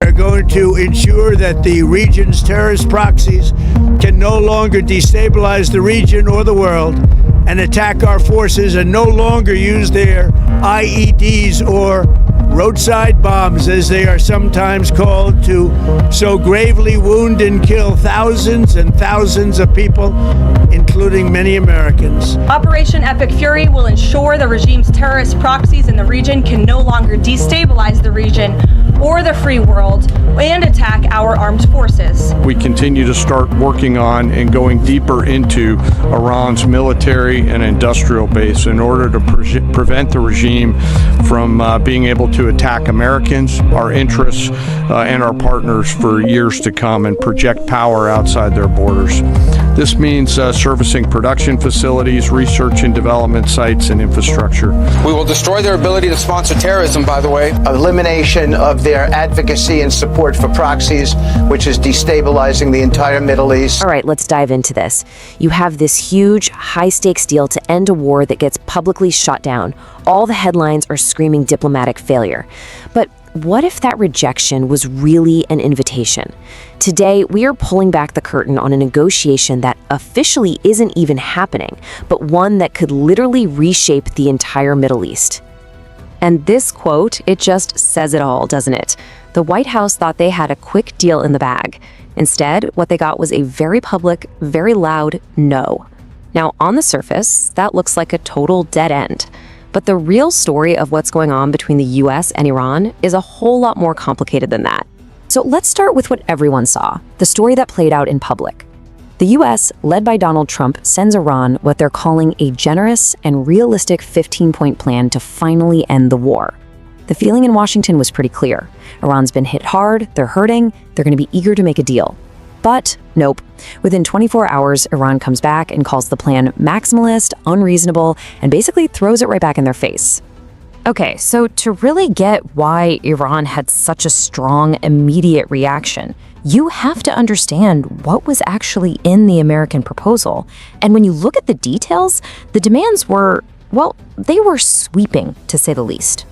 Are going to ensure that the region's terrorist proxies can no longer destabilize the region or the world and attack our forces, and no longer use their IEDs or roadside bombs, as they are sometimes called, to so gravely wound and kill thousands and thousands of people, including many Americans. Operation Epic Fury will ensure the regime's terrorist proxies in the region can no longer destabilize the region or the free world and attack our armed forces. We continue to start working on and going deeper into Iran's military and industrial base in order to prevent the regime from being able to attack Americans, our interests, and our partners for years to come, and project power outside their borders. This means servicing production facilities, research and development sites, and infrastructure. We will destroy their ability to sponsor terrorism, by the way. Elimination of their advocacy and support for proxies, which is destabilizing the entire Middle East. All right, let's dive into this. You have this huge, high-stakes deal to end a war that gets publicly shot down. All the headlines are screaming diplomatic failure. But what if that rejection was really an invitation? Today, we are pulling back the curtain on a negotiation that officially isn't even happening, but one that could literally reshape the entire Middle East. And this quote, it just says it all, doesn't it? The White House thought they had a quick deal in the bag. Instead, what they got was a very public, very loud no. Now, on the surface, that looks like a total dead end. But the real story of what's going on between the US and Iran is a whole lot more complicated than that. So let's start with what everyone saw, the story that played out in public. The US, led by Donald Trump, sends Iran what they're calling a generous and realistic 15-point plan to finally end the war. The feeling in Washington was pretty clear. Iran's been hit hard, they're hurting, they're going to be eager to make a deal. But nope. Within 24 hours, Iran comes back and calls the plan maximalist, unreasonable, and basically throws it right back in their face. Okay, so to really get why Iran had such a strong, immediate reaction, you have to understand what was actually in the American proposal. And when you look at the details, the demands were, well, they were sweeping, to say the least.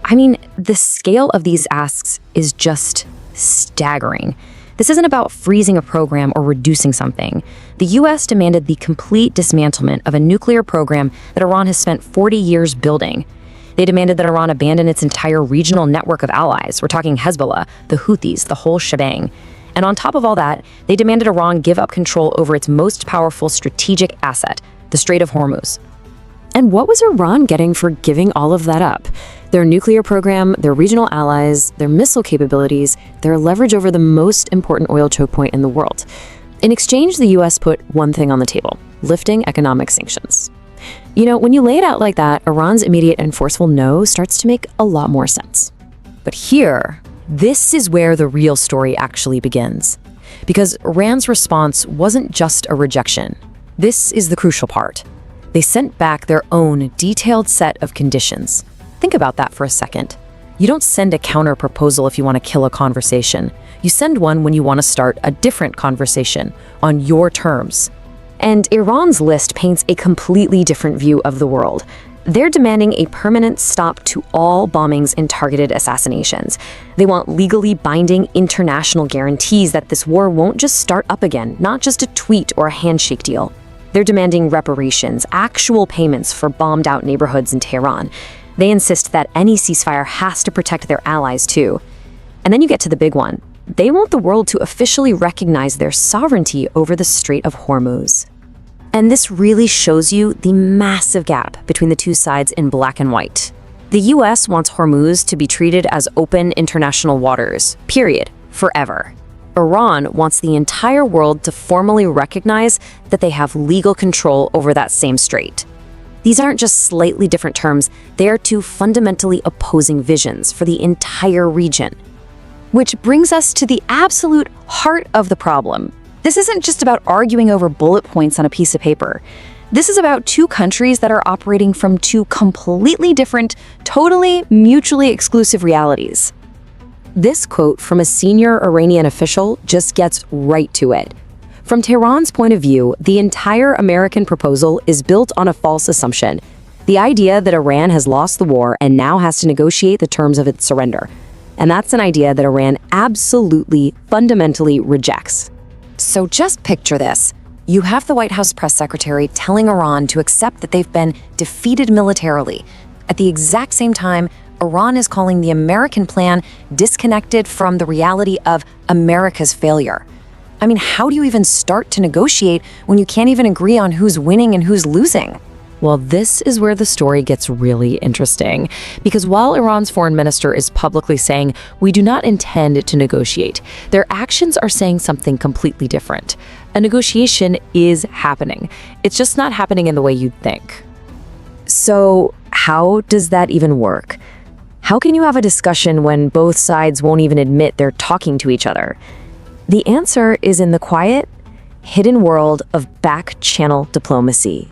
I mean, the scale of these asks is just staggering. This isn't about freezing a program or reducing something. The US demanded the complete dismantlement of a nuclear program that Iran has spent 40 years building. They demanded that Iran abandon its entire regional network of allies. We're talking Hezbollah, the Houthis, the whole shebang. And on top of all that, they demanded Iran give up control over its most powerful strategic asset, the Strait of Hormuz. And what was Iran getting for giving all of that up? Their nuclear program, their regional allies, their missile capabilities, their leverage over the most important oil choke point in the world. In exchange, the US put one thing on the table: lifting economic sanctions. You know, when you lay it out like that, Iran's immediate and forceful no starts to make a lot more sense. But here, this is where the real story actually begins. Because Iran's response wasn't just a rejection. This is the crucial part. They sent back their own detailed set of conditions. Think about that for a second. You don't send a counter proposal if you want to kill a conversation. You send one when you want to start a different conversation on your terms. And Iran's list paints a completely different view of the world. They're demanding a permanent stop to all bombings and targeted assassinations. They want legally binding international guarantees that this war won't just start up again, not just a tweet or a handshake deal. They're demanding reparations, actual payments for bombed out neighborhoods in Tehran. They insist that any ceasefire has to protect their allies too. And then you get to the big one. They want the world to officially recognize their sovereignty over the Strait of Hormuz. And this really shows you the massive gap between the two sides in black and white. The US wants Hormuz to be treated as open international waters, period, forever. Iran wants the entire world to formally recognize that they have legal control over that same strait. These aren't just slightly different terms, they are two fundamentally opposing visions for the entire region. Which brings us to the absolute heart of the problem. This isn't just about arguing over bullet points on a piece of paper. This is about two countries that are operating from two completely different, totally mutually exclusive realities. This quote from a senior Iranian official just gets right to it. From Tehran's point of view, the entire American proposal is built on a false assumption. The idea that Iran has lost the war and now has to negotiate the terms of its surrender. And that's an idea that Iran absolutely, fundamentally rejects. So just picture this. You have the White House press secretary telling Iran to accept that they've been defeated militarily. At the exact same time, Iran is calling the American plan disconnected from the reality of America's failure. I mean, how do you even start to negotiate when you can't even agree on who's winning and who's losing? Well, this is where the story gets really interesting, because while Iran's foreign minister is publicly saying, we do not intend to negotiate, their actions are saying something completely different. A negotiation is happening. It's just not happening in the way you'd think. So how does that even work? How can you have a discussion when both sides won't even admit they're talking to each other? The answer is in the quiet, hidden world of back-channel diplomacy.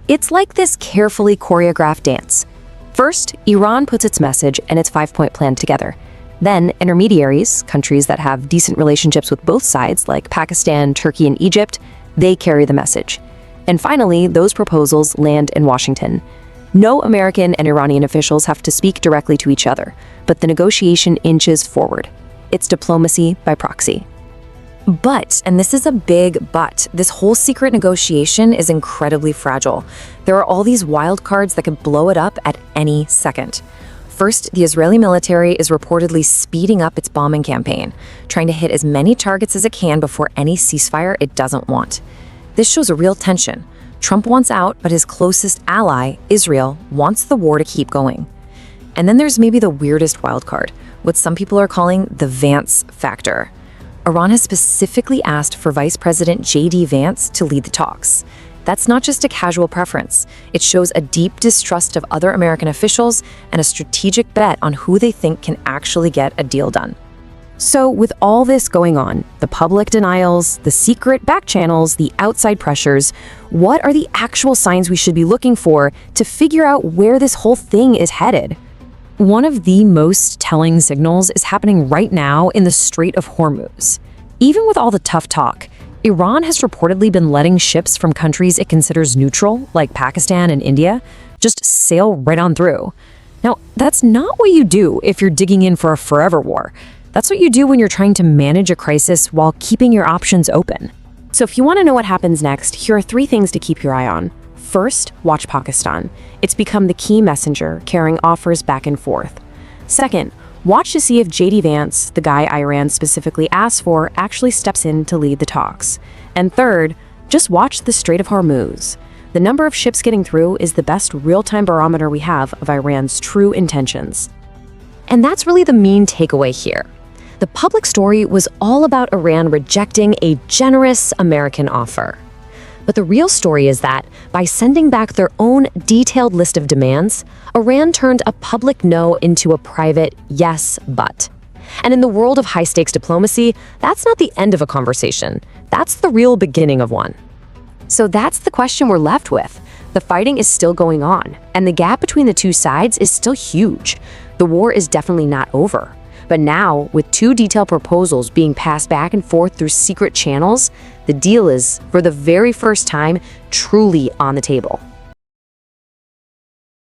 It's like this carefully choreographed dance. First, Iran puts its message and its 5-point plan together. Then, intermediaries, countries that have decent relationships with both sides, like Pakistan, Turkey, and Egypt, they carry the message. And finally, those proposals land in Washington. No American and Iranian officials have to speak directly to each other, but the negotiation inches forward. It's diplomacy by proxy. But, and this is a big but, this whole secret negotiation is incredibly fragile. There are all these wild cards that could blow it up at any second. First, the Israeli military is reportedly speeding up its bombing campaign, trying to hit as many targets as it can before any ceasefire it doesn't want. This shows a real tension. Trump wants out, but his closest ally, Israel, wants the war to keep going. And then there's maybe the weirdest wild card, what some people are calling the Vance factor. Iran has specifically asked for Vice President JD Vance to lead the talks. That's not just a casual preference. It shows a deep distrust of other American officials and a strategic bet on who they think can actually get a deal done. So with all this going on, the public denials, the secret back channels, the outside pressures, what are the actual signs we should be looking for to figure out where this whole thing is headed? One of the most telling signals is happening right now in the Strait of Hormuz. Even with all the tough talk, Iran has reportedly been letting ships from countries it considers neutral, like Pakistan and India, just sail right on through. Now, that's not what you do if you're digging in for a forever war. That's what you do when you're trying to manage a crisis while keeping your options open. So if you want to know what happens next, here are 3 things to keep your eye on. First, watch Pakistan. It's become the key messenger, carrying offers back and forth. Second, watch to see if JD Vance, the guy Iran specifically asked for, actually steps in to lead the talks. And third, just watch the Strait of Hormuz. The number of ships getting through is the best real-time barometer we have of Iran's true intentions. And that's really the main takeaway here. The public story was all about Iran rejecting a generous American offer. But the real story is that, by sending back their own detailed list of demands, Iran turned a public no into a private yes, but. And in the world of high-stakes diplomacy, that's not the end of a conversation. That's the real beginning of one. So that's the question we're left with. The fighting is still going on, and the gap between the two sides is still huge. The war is definitely not over. But now, with 2 detailed proposals being passed back and forth through secret channels, the deal is, for the very first time, truly on the table.